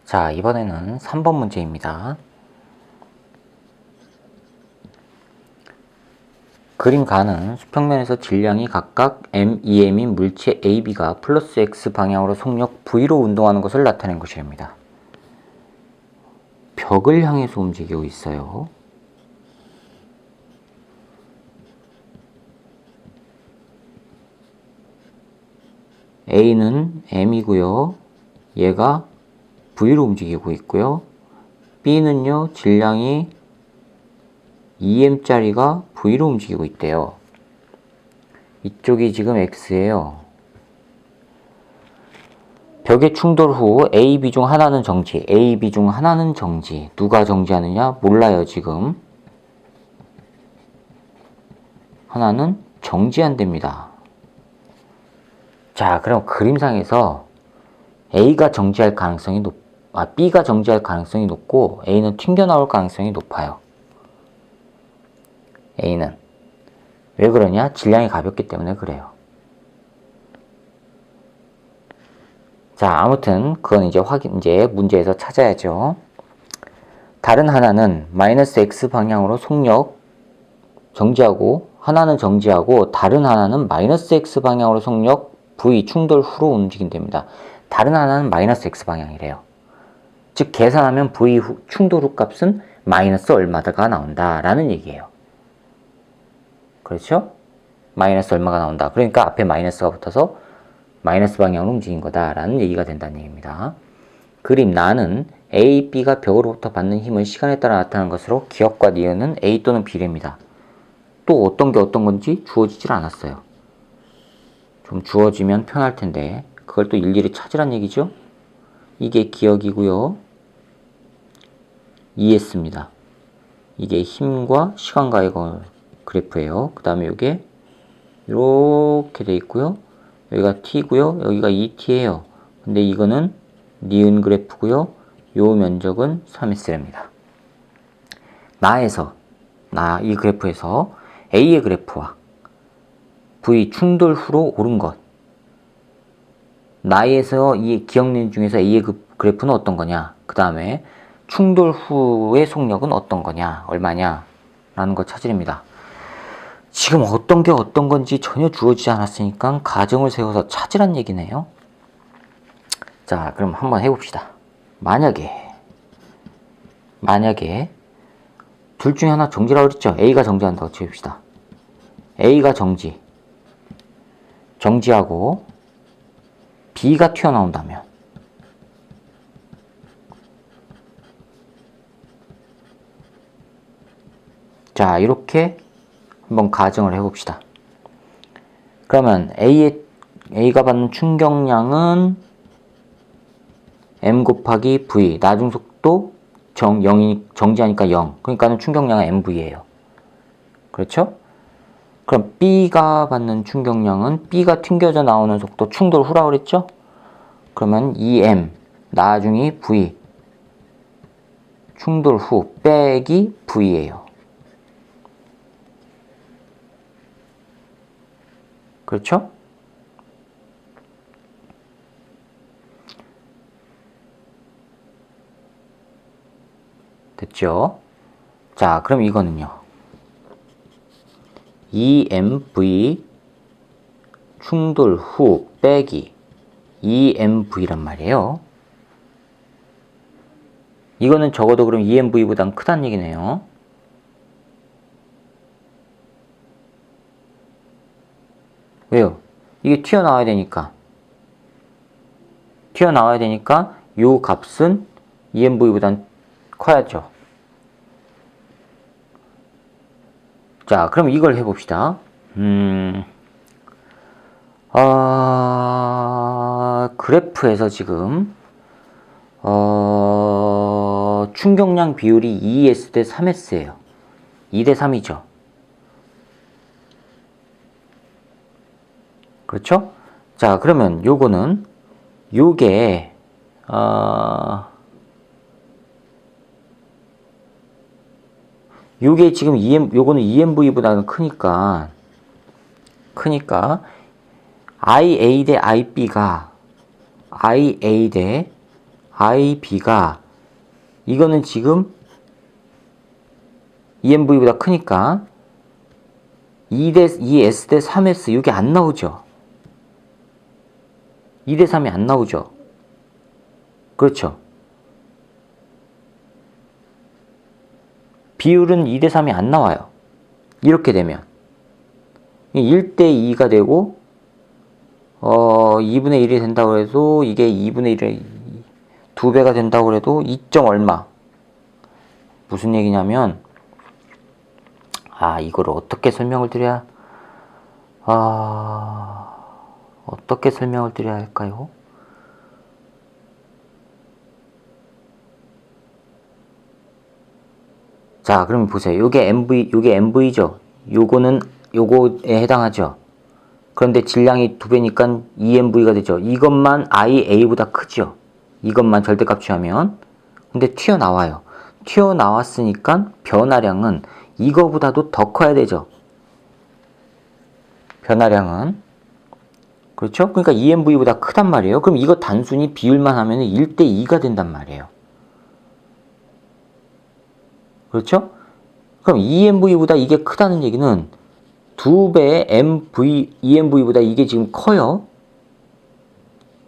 자, 이번에는 3번 문제입니다. 그림 가는 수평면에서 질량이 각각 m, 2m인 물체 AB가 플러스 x 방향으로 속력 V로 운동하는 것을 나타낸 것입니다. 벽을 향해서 움직이고 있어요. A는 m이고요. 얘가 V로 움직이고 있고요. B는요, 질량이 2m짜리가 V로 움직이고 있대요. 이쪽이 지금 X예요. 벽의 충돌 후 A, B 중 하나는 정지, A, B 중 하나는 정지. 누가 정지하느냐? 몰라요, 지금. 하나는 정지한답니다. 자, 그럼 그림상에서 A가 정지할 가능성이 B가 정지할 가능성이 높고 A는 튕겨나올 가능성이 높아요. A는. 왜 그러냐? 질량이 가볍기 때문에 그래요. 자, 아무튼 그건 이제 문제에서 찾아야죠. 다른 하나는 마이너스 x 방향으로 속력 정지하고 하나는 정지하고 다른 하나는 마이너스 x 방향으로 속력 v 충돌 후로 움직인답니다. 다른 하나는 마이너스 x 방향이래요. 즉 계산하면 v 충돌 후 값은 마이너스 얼마가 나온다라는 얘기예요. 그렇죠? 마이너스 얼마가 나온다. 그러니까 앞에 마이너스가 붙어서 마이너스 방향으로 움직인 거다라는 얘기가 된다는 얘기입니다. 그림 나는 A, B가 벽으로부터 받는 힘은 시간에 따라 나타나는 것으로 기억과 니은은 A 또는 B랍니다. 또 어떤 게 어떤 건지 주어지질 않았어요. 좀 주어지면 편할 텐데 그걸 또 일일이 찾으란 얘기죠. 이게 기억이고요. ES입니다. 이게 힘과 시간과의 그래프예요. 그 다음에 이게 이렇게 돼 있고요. 여기가 T고요. 여기가 2T예요. 근데 이거는 니은 그래프고요. 요 면적은 3S랍니다. 이 그래프에서 A의 그래프와 V 충돌 후로 오른 것. 나에서 이 기억님 중에서 A의 그래프는 어떤 거냐? 그 다음에 충돌 후의 속력은 어떤 거냐? 얼마냐? 라는 거 찾으랍니다. 지금 어떤 게 어떤 건지 전혀 주어지지 않았으니까 가정을 세워서 찾으란 얘기네요. 자, 그럼 한번 해봅시다. 만약에 둘 중에 하나 정지라고 그랬죠? A가 정지한다고 칩시다. A가 정지하고 B가 튀어나온다면 자, 이렇게 한번 가정을 해봅시다. 그러면 A가 받는 충격량은 m 곱하기 v, 나중속도 정지하니까 0. 그러니까 충격량은 mv예요. 그렇죠? 그럼 B가 받는 충격량은 B가 튕겨져 나오는 속도 충돌 후라고 그랬죠? 그러면 2m, 나중이 v, 충돌 후 빼기 v예요. 그렇죠? 됐죠? 자, 그럼 이거는요. 2mv 충돌 후 빼기 2mv란 말이에요. 이거는 적어도 그럼 2mv보단 크다는 얘기네요. 왜요? 이게 튀어나와야 되니까 요 값은 EMV보단 커야죠. 자, 그럼 이걸 해봅시다. 그래프에서 지금 충격량 비율이 2S 대 3S예요. 2 대 3이죠. 그렇죠? 자, 그러면 요게 지금 요거는 EMV보다는 크니까 IA 대 IB가 IA 대 IB가 이거는 지금 EMV보다 크니까 2S 대 3S 이게 안 나오죠. 2 대 3이 안 나오죠. 그렇죠. 비율은 2 대 3이 안 나와요. 이렇게 되면 1 대 2가 되고 2분의 1이 된다고 해도 이게 2분의 1의 2배가 된다고 해도 2점 얼마. 무슨 얘기냐면 이거를 어떻게 설명을 드려야 어떻게 설명을 드려야 할까요? 자, 그럼 보세요. 요게 MV죠. 요거는 요거에 해당하죠. 그런데 질량이 2배니까 EMV가 되죠. 이것만 IA보다 크죠. 이것만 절대값 취하면. 근데 튀어나와요. 튀어나왔으니까 변화량은 이거보다도 더 커야 되죠. 변화량은. 그렇죠? 그러니까 EMV보다 크단 말이에요. 그럼 이거 단순히 비율만 하면 1대 2가 된단 말이에요. 그렇죠? 그럼 EMV보다 이게 크다는 얘기는 2배의 EMV보다 이게 지금 커요.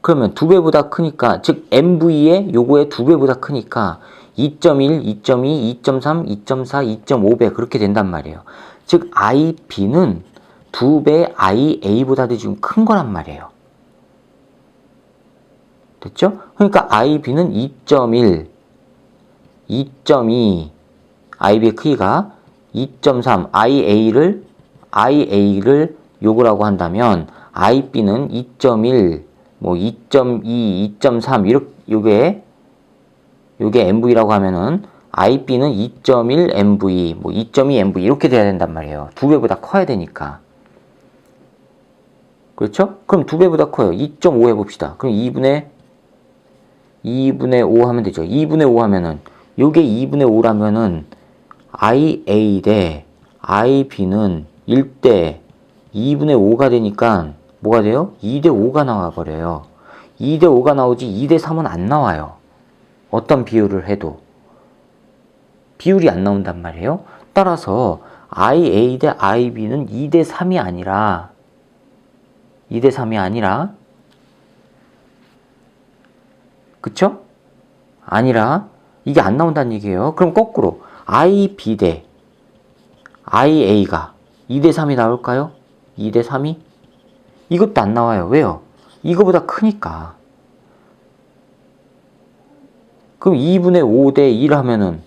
그러면 2배보다 크니까, 즉 MV의 요거의 2배보다 크니까 2.1, 2.2, 2.3, 2.4, 2.5배 그렇게 된단 말이에요. 즉 IB는 2배 IA보다도 지금 큰 거란 말이에요. 됐죠? 그러니까 IB는 2.1, 2.2, IB의 크기가 2.3, IA를 요거라고 한다면 IB는 2.1, 뭐 2.2, 2.3 이렇게 요게 MV라고 하면은 IB는 2.1 MV, 뭐 2.2 MV 이렇게 돼야 된단 말이에요. 2배보다 커야 되니까. 그렇죠? 그럼 2배보다 커요. 2.5 해봅시다. 그럼 2분의 5 하면 되죠. 2분의 5 하면은 요게 2분의 5라면은 IA 대 IB는 1대 2분의 5가 되니까 뭐가 돼요? 2대 5가 나와버려요. 2대 5가 나오지 2대 3은 안 나와요. 어떤 비율을 해도. 비율이 안 나온단 말이에요. 따라서 IA 대 IB는 2대 3이 아니라 2대 3이 아니라 그쵸? 아니라 이게 안 나온다는 얘기예요. 그럼 거꾸로 IB 대 IA가 2대 3이 나올까요? 2대 3이? 이것도 안 나와요. 왜요? 이거보다 크니까. 그럼 2분의 5대 1 하면은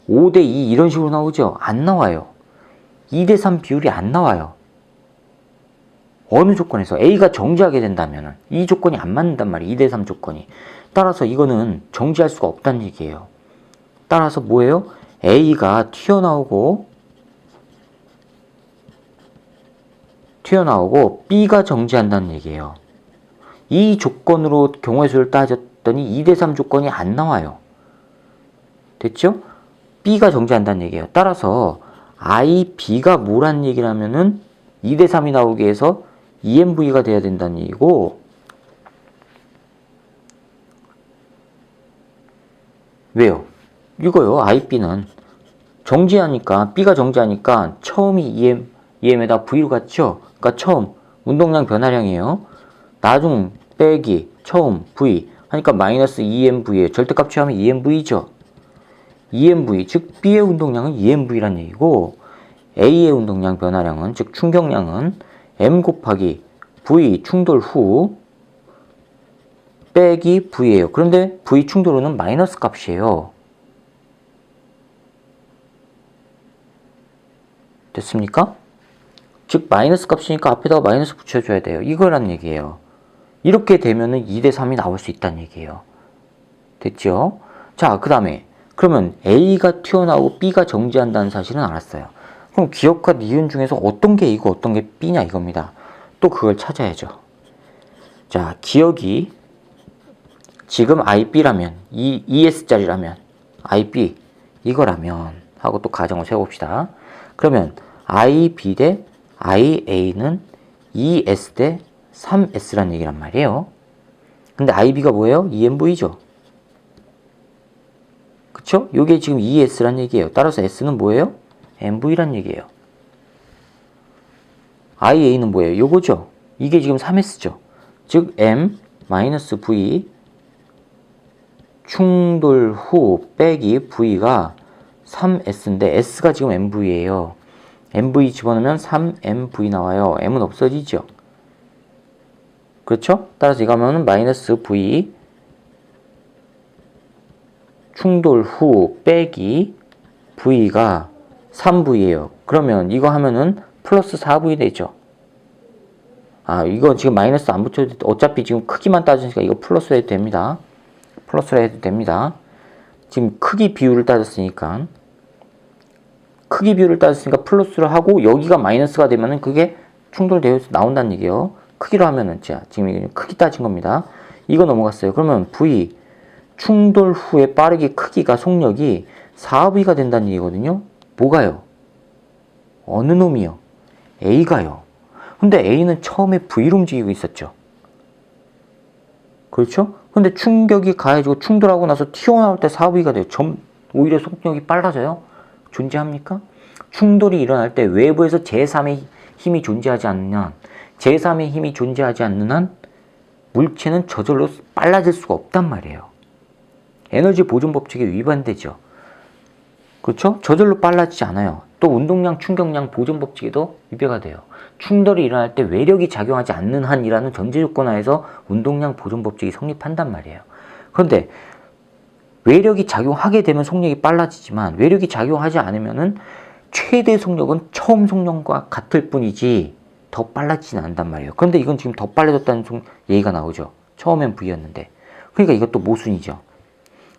5대 2 이런 식으로 나오죠? 안 나와요. 2대 3 비율이 안 나와요. 어느 조건에서 A가 정지하게 된다면 이 조건이 안 맞는단 말이에요. 2대 3 조건이. 따라서 이거는 정지할 수가 없다는 얘기예요. 따라서 뭐예요? A가 튀어나오고 B가 정지한다는 얘기예요. 이 조건으로 경우의 수를 따졌더니 2대 3 조건이 안 나와요. 됐죠? B가 정지한다는 얘기예요. 따라서 IB가 뭐란 얘기를 하면은 2대 3이 나오게 해서 EMV가 돼야 된다는 얘기고, 왜요? 이거요. IB는 정지하니까 B가 정지하니까 처음이 EM에다 V로 갔죠. 그러니까 처음 운동량 변화량이에요. 나중 빼기 처음 V 하니까 마이너스 EMV에 절대값 취하면 EMV죠. EMV 즉 B의 운동량은 EMV란 얘기고 A의 운동량 변화량은 즉 충격량은 M 곱하기 V 충돌 후 빼기 V예요. 그런데 V 충돌 후는 마이너스 값이에요. 됐습니까? 즉 마이너스 값이니까 앞에다가 마이너스 붙여줘야 돼요. 이거란 얘기예요. 이렇게 되면은 2대 3이 나올 수 있다는 얘기예요. 됐죠? 자, 그 다음에 그러면 A가 튀어나오고 B가 정지한다는 사실은 알았어요. 그럼 기억과 니은 중에서 어떤 게 A고 어떤 게 B냐 이겁니다. 또 그걸 찾아야죠. 자, 기억이 지금 IB라면 ES짜리라면 IB 이거라면 하고 또 가정을 세워봅시다. 그러면 IB 대 IA는 2S 대 3S란 얘기란 말이에요. 근데 IB가 뭐예요? EMV죠. 그쵸? 요게 지금 2s란 얘기예요. 따라서 s는 뭐예요? mv란 얘기예요. ia는 뭐예요? 요거죠? 이게 지금 3s죠? 즉 m-v 충돌 후 빼기 v가 3s인데 s가 지금 mv예요. mv 집어넣으면 3mv 나와요. m은 없어지죠? 그렇죠? 따라서 이거 하면은 마이너스 v 충돌 후 빼기 v가 3v예요. 그러면 이거 하면은 플러스 4v 되죠. 아, 이거 지금 마이너스 안 붙여도 어차피 지금 크기만 따지니까 이거 플러스로 해도 됩니다. 플러스로 해도 됩니다. 지금 크기 비율을 따졌으니까 플러스로 하고 여기가 마이너스가 되면은 그게 충돌되어서 나온다는 얘기예요. 크기로 하면은 자, 지금 크기 따진 겁니다. 이거 넘어갔어요. 그러면 v 충돌 후에 빠르기 크기가 속력이 4v가 된다는 얘기거든요. 뭐가요? 어느 놈이요? a가요. 근데 a는 처음에 v로 움직이고 있었죠. 그렇죠? 근데 충격이 가해지고 충돌하고 나서 튀어나올 때 4v가 돼요. 오히려 속력이 빨라져요? 존재합니까? 충돌이 일어날 때 외부에서 제3의 힘이 존재하지 않는 한, 제3의 힘이 존재하지 않는 한 물체는 저절로 빨라질 수가 없단 말이에요. 에너지 보존 법칙에 위반되죠. 그렇죠? 저절로 빨라지지 않아요. 또 운동량, 충격량 보존 법칙에도 위배가 돼요. 충돌이 일어날 때 외력이 작용하지 않는 한이라는 전제 조건 하에서 운동량 보존 법칙이 성립한단 말이에요. 그런데 외력이 작용하게 되면 속력이 빨라지지만 외력이 작용하지 않으면은 최대 속력은 처음 속력과 같을 뿐이지 더 빨라지진 않는단 말이에요. 그런데 이건 지금 더 빨라졌다는 얘기가 나오죠. 처음엔 V였는데. 그러니까 이것도 모순이죠.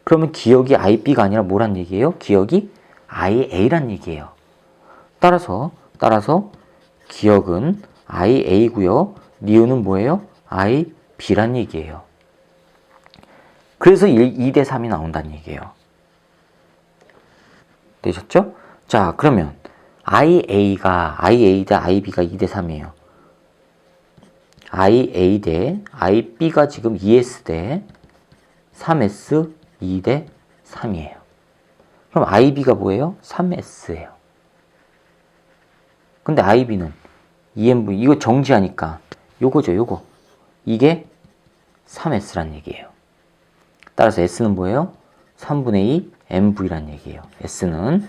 그러면 기억이 IB가 아니라 뭐란 얘기예요? 기억이 IA란 얘기예요. 따라서 기억은 IA고요. 니은은 뭐예요? IB란 얘기예요. 그래서 2대 3이 나온다는 얘기예요. 되셨죠? 자, 그러면 IA 대 IB가 2대 3이에요. IA 대 IB가 지금 2S 대 3S 2대 3이에요. 그럼 IB가 뭐예요? 3S예요. 근데 IB는 EMV, 이거 정지하니까 요거죠, 요거. 이게 3S란 얘기예요. 따라서 S는 뭐예요? 3분의 2 MV란 얘기예요. S는.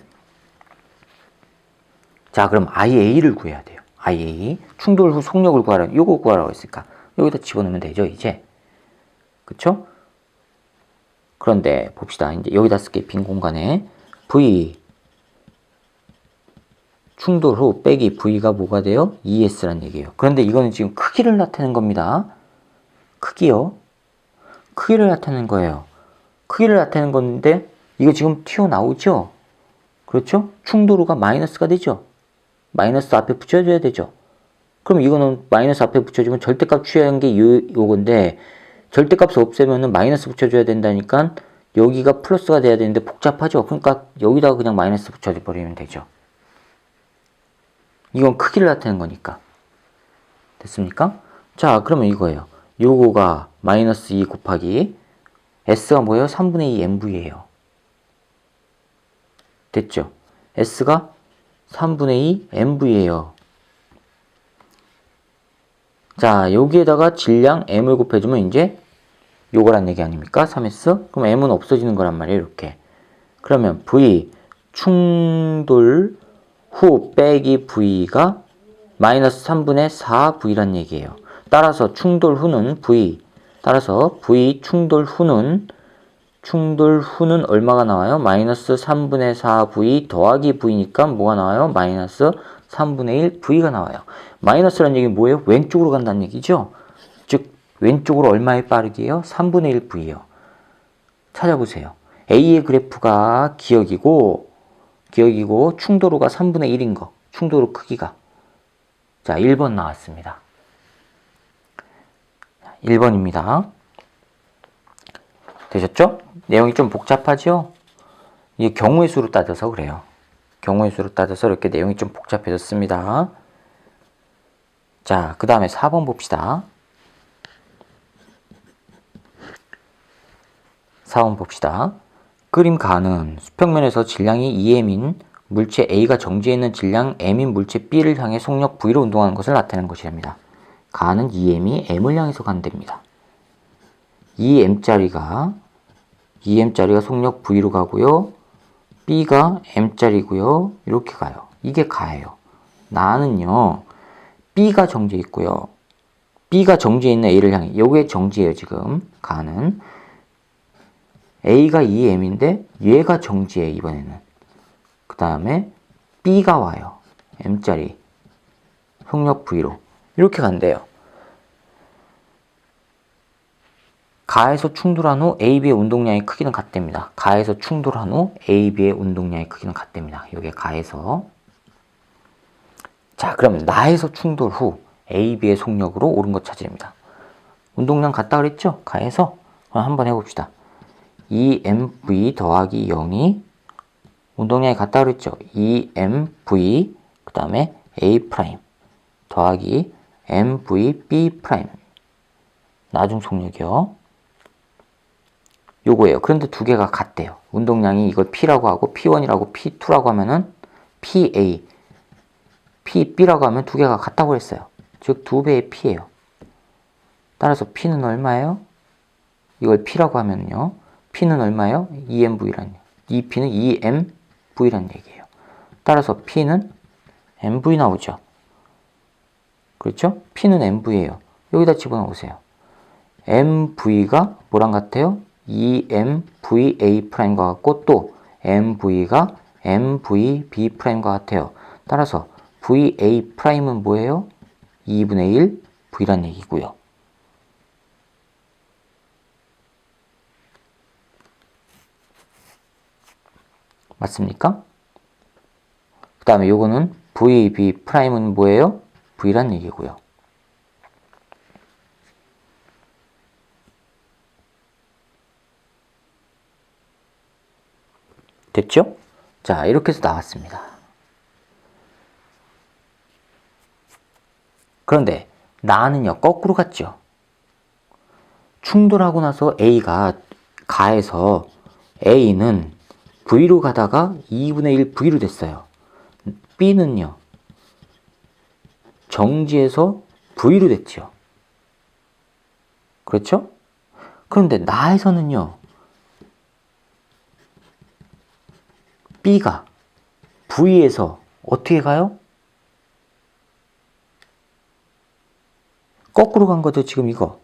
자, 그럼 IA를 구해야 돼요. IA. 충돌 후 속력을 구하라. 요거 구하라고 했으니까 여기다 집어넣으면 되죠, 이제. 그쵸? 그런데 봅시다. 이제 여기다 쓸게. 빈 공간에 V 충돌 후 빼기 V가 뭐가 돼요? 2S란 얘기예요. 그런데 이거는 지금 크기를 나타내는 겁니다. 크기요. 크기를 나타내는 거예요. 크기를 나타내는 건데 이거 지금 튀어나오죠? 그렇죠? 충돌후가 마이너스가 되죠? 마이너스 앞에 붙여줘야 되죠? 그럼 이거는 마이너스 앞에 붙여주면 절대값 취한 게 요건데 절대값을 없애면은 마이너스 붙여줘야 된다니까 여기가 플러스가 돼야 되는데 복잡하죠? 그러니까 여기다가 그냥 마이너스 붙여버리면 되죠. 이건 크기를 나타내는 거니까. 됐습니까? 자, 그러면 이거예요. 요거가 마이너스 2 곱하기 S가 뭐예요? 3분의 2 MV예요. 됐죠? S가 3분의 2 MV예요. 자, 여기에다가 질량 M을 곱해주면 이제 요거란 얘기 아닙니까? 3S? 그럼 M은 없어지는 거란 말이에요. 이렇게. 그러면 V 충돌 후 빼기 V가 마이너스 3분의 4V란 얘기예요. 따라서 충돌 후는 V. 따라서 V 충돌 후는 얼마가 나와요? 마이너스 3분의 4V 더하기 V니까 뭐가 나와요? 마이너스 3분의 1 V가 나와요. 마이너스라는 얘기는 뭐예요? 왼쪽으로 간다는 얘기죠? 즉 왼쪽으로 얼마의 빠르기예요? 3분의 1 V요. 찾아보세요. A의 그래프가 기억이고 충돌호가 3분의 1인 거. 충돌호 크기가. 자, 1번 나왔습니다. 1번입니다. 되셨죠? 내용이 좀 복잡하죠? 이게 경우의 수로 따져서 그래요. 경우의 수로 따져서 이렇게 내용이 좀 복잡해졌습니다. 자, 그 다음에 4번 봅시다. 4번 봅시다. 그림 가는 수평면에서 질량이 2m인 물체 A가 정지해 있는 질량 m인 물체 B를 향해 속력 V로 운동하는 것을 나타내는 것이랍니다. 가는 2m이 m을 향해서 간답니다. 2m짜리가 속력 V로 가고요. B가 m짜리고요. 이렇게 가요. 이게 가예요. 나는요. B가 정지해 있고요. B가 정지해 있는 A를 향해. 요게 정지예요. 지금 가는. A가 2m인데 얘가 정지해 이번에는. 그 다음에 B가 와요. m짜리. 속력 V로. 이렇게 간대요. 가에서 충돌한 후 AB의 운동량의 크기는 같답니다. 가에서 충돌한 후 AB의 운동량의 크기는 같답니다. 이게 가에서. 자, 그러면 나에서 충돌 후 AB의 속력으로 옳은 것 찾으랍니다. 운동량 같다 그랬죠? 가에서. 그럼 한번 해봅시다. 2mv 더하기 0이 운동량이 같다 그랬죠? 2mv 그 다음에 A' 더하기 mvb' 나중 속력이요. 요거예요. 그런데 두 개가 같대요. 운동량이 이걸 P라고 하고 P1이라고 P2라고 하면은 PA, PB라고 하면 두 개가 같다고 했어요. 즉 두 배의 P예요. 따라서 P는 얼마예요? 이걸 P라고 하면요. P는 얼마예요? 2mV라는 이 P는 2mV라는 얘기예요. 따라서 P는 mV 나오죠. 그렇죠? P는 mV예요. 여기다 집어넣으세요. mV가 뭐랑 같아요? 2mVA' 과 같고 또 mV가 mVB' 과 같아요. 따라서 VA'은 뭐예요? 2분의 1 V란 얘기고요. 맞습니까? 그 다음에 요거는 VB'은 뭐예요? V란 얘기고요. 됐죠? 자, 이렇게 해서 나왔습니다. 그런데 나는요, 거꾸로 갔죠. 충돌하고 나서 A가 가에서 A는 V로 가다가 2분의 1 V로 됐어요. B는요, 정지해서 V로 됐죠. 그렇죠? 그런데 나에서는요, B가 V에서 어떻게 가요? 거꾸로 간 거죠, 지금 이거.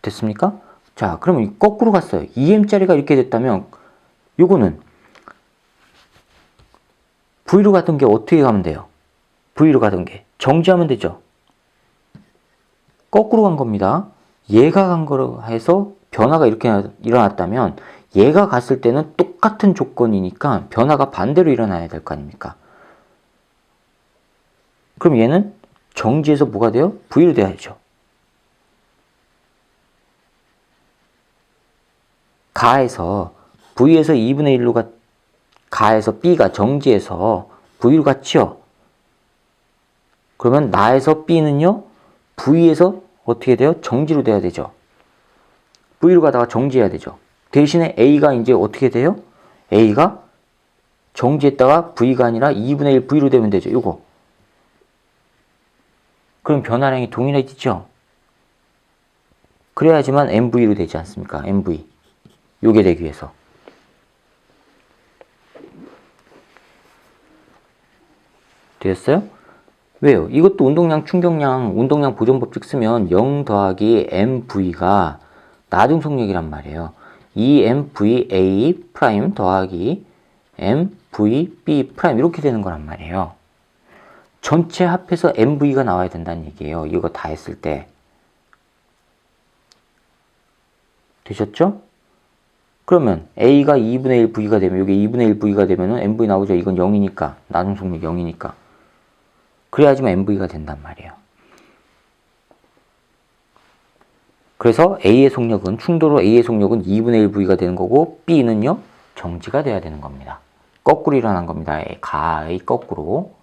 됐습니까? 자, 그러면 거꾸로 갔어요. 2m짜리가 이렇게 됐다면 요거는 V로 가던 게 어떻게 가면 돼요? V로 가던 게 정지하면 되죠. 거꾸로 간 겁니다. 얘가 간 거로 해서 변화가 이렇게 일어났다면 얘가 갔을 때는 똑같은 조건이니까 변화가 반대로 일어나야 될 거 아닙니까? 그럼 얘는 정지해서 뭐가 돼요? V로 돼야죠. 가에서 V에서 2분의 1로 가에서 B가 정지해서 V로 갔죠? 그러면 나에서 B는요, V에서 어떻게 돼요? 정지로 돼야 되죠. V로 가다가 정지해야 되죠. 대신에 A가 이제 어떻게 돼요? A가 정지했다가 V가 아니라 2분의 1 V로 되면 되죠. 요거. 그럼 변화량이 동일해지죠? 그래야지만 MV로 되지 않습니까? MV. 요게 되기 위해서. 되었어요? 왜요? 이것도 운동량, 충격량, 운동량 보존법칙 쓰면 0 더하기 MV가 나중 속력이란 말이에요. 2MVA' 더하기 MVB' 이렇게 되는 거란 말이에요. 전체 합해서 MV가 나와야 된다는 얘기예요. 이거 다 했을 때. 되셨죠? 그러면 A가 2분의 1 V가 되면 이게 2분의 1 V가 되면 MV 나오죠. 이건 0이니까. 나중 속력 0이니까. 그래야지만 MV가 된단 말이에요. 그래서 A의 속력은 충돌로 A의 속력은 2분의 1 V가 되는 거고 B는요. 정지가 돼야 되는 겁니다. 거꾸로 일어난 겁니다. 가의 거꾸로.